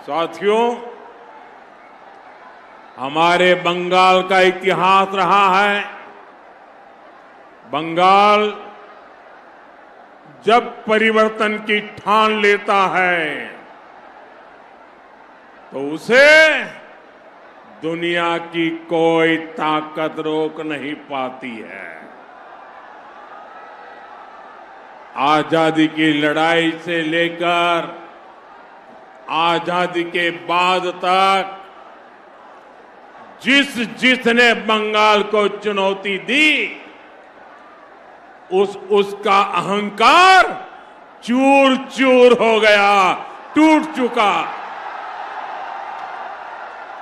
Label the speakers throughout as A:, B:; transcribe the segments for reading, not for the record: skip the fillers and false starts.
A: साथियों, हमारे बंगाल का इतिहास रहा है। बंगाल जब परिवर्तन की ठान लेता है तो उसे दुनिया की कोई ताकत रोक नहीं पाती है। आजादी की लड़ाई से लेकर आजादी के बाद तक जिसने बंगाल को चुनौती दी उसका अहंकार चूर चूर हो गया, टूट चुका।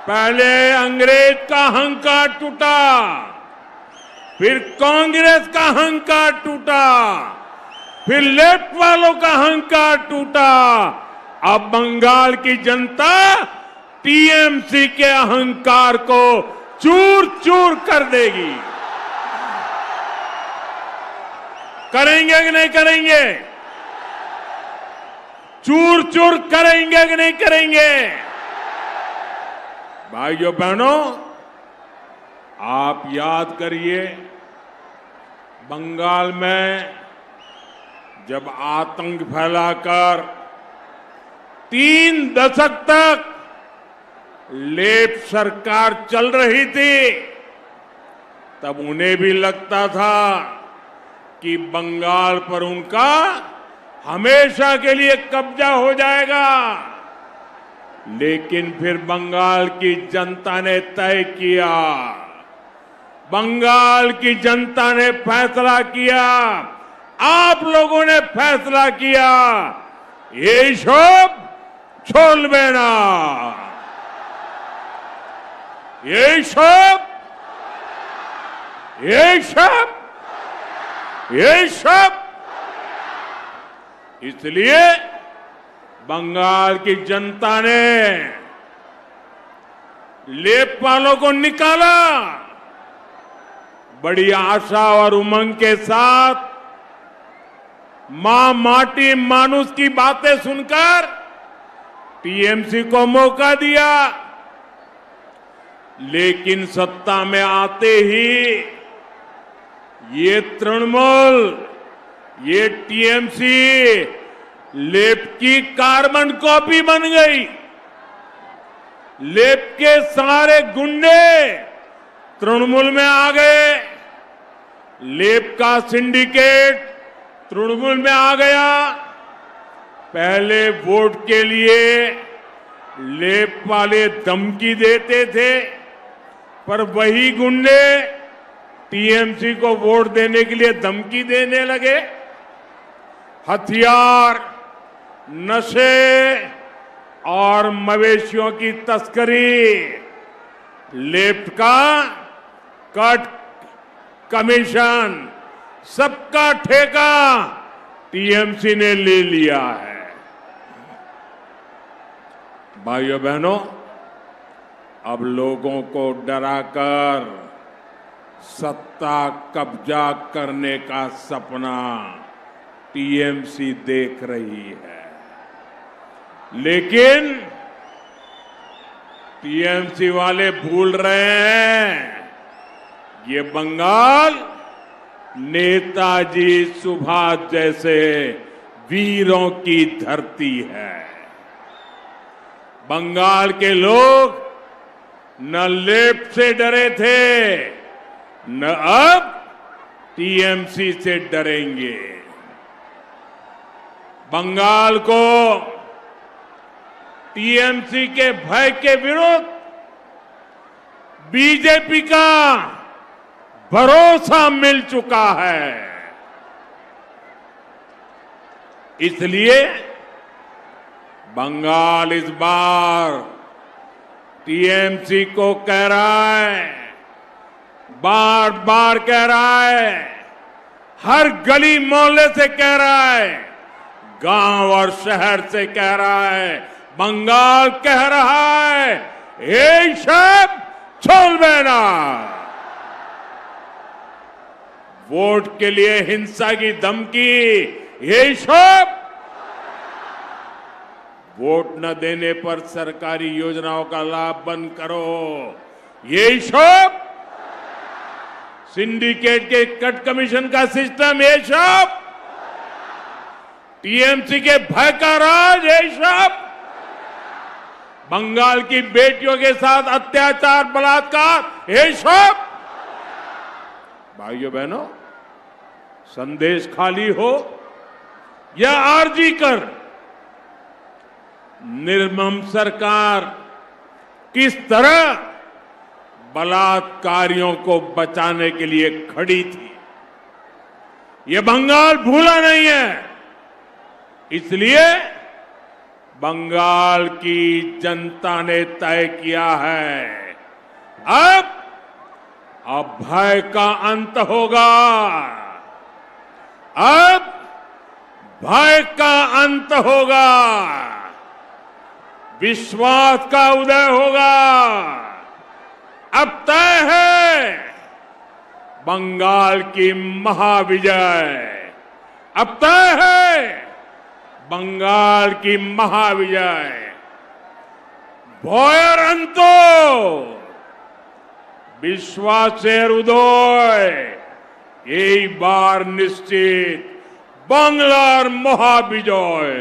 A: पहले अंग्रेज का अहंकार टूटा, फिर कांग्रेस का अहंकार टूटा, फिर लेफ्ट वालों का अहंकार टूटा। अब बंगाल की जनता टीएमसी के अहंकार को चूर चूर कर देगी। करेंगे कि नहीं करेंगे? चूर चूर करेंगे कि नहीं करेंगे? भाइयों बहनों, आप याद करिए, बंगाल में जब आतंक फैलाकर 3 दशक तक लेफ्ट सरकार चल रही थी, तब उन्हें भी लगता था कि बंगाल पर उनका हमेशा के लिए कब्जा हो जाएगा। लेकिन फिर बंगाल की जनता ने तय किया, बंगाल की जनता ने फैसला किया, आप लोगों ने फैसला किया, ये सब छोड़बे ना, ये सब इसलिए बंगाल की जनता ने लेफ्ट वालों को निकाला। बड़ी आशा और उमंग के साथ मां माटी मानुष की बातें सुनकर टीएमसी को मौका दिया। लेकिन सत्ता में आते ही ये तृणमूल, ये टीएमसी लेफ्ट की कार्बन कॉपी बन गई। लेफ्ट के सारे गुंडे तृणमूल में आ गए, लेफ्ट का सिंडिकेट तृणमूल में आ गया। पहले वोट के लिए लेफ्ट वाले धमकी देते थे, पर वही गुंडे टीएमसी को वोट देने के लिए धमकी देने लगे। हथियार, नशे और मवेशियों की तस्करी, लेफ्ट का कट कमीशन, सबका ठेका टीएमसी ने ले लिया है। भाइयों बहनों, अब लोगों को डराकर सत्ता कब्जा करने का सपना टीएमसी देख रही है। लेकिन टीएमसी वाले भूल रहे हैं, ये बंगाल नेताजी सुभाष जैसे वीरों की धरती है। बंगाल के लोग न लेफ्ट से डरे थे, न अब टीएमसी से डरेंगे। बंगाल को टीएमसी के भय के विरुद्ध बीजेपी का भरोसा मिल चुका है। इसलिए बंगाल इस बार टीएमसी को कह रहा है, बार बार कह रहा है, हर गली मोहल्ले से कह रहा है, गांव और शहर से कह रहा है, बंगाल कह रहा है, ये सब छोड़बे ना। वोट के लिए हिंसा की धमकी, ये सब वोट न देने पर सरकारी योजनाओं का लाभ बंद करो। ये सब सिंडिकेट के कट कमीशन का सिस्टम, ये सब टीएमसी के भय का राज, ये सब बंगाल की बेटियों के साथ अत्याचार बलात्कार, ये सब भाइयों बहनों, संदेश खाली हो या आरजी कर, निर्मम सरकार किस तरह बलात्कारियों को बचाने के लिए खड़ी थी, ये बंगाल भूला नहीं है। इसलिए बंगाल की जनता ने तय किया है, अब भय का अंत होगा, अब भय का अंत होगा, विश्वास का उदय होगा। अब तय है बंगाल की महाविजय, अब तय है बंगाल की महाविजय। भयर अंतो विश्वासेर उदय, এই বার নিশ্চিত বাংলার মহাবিজয়।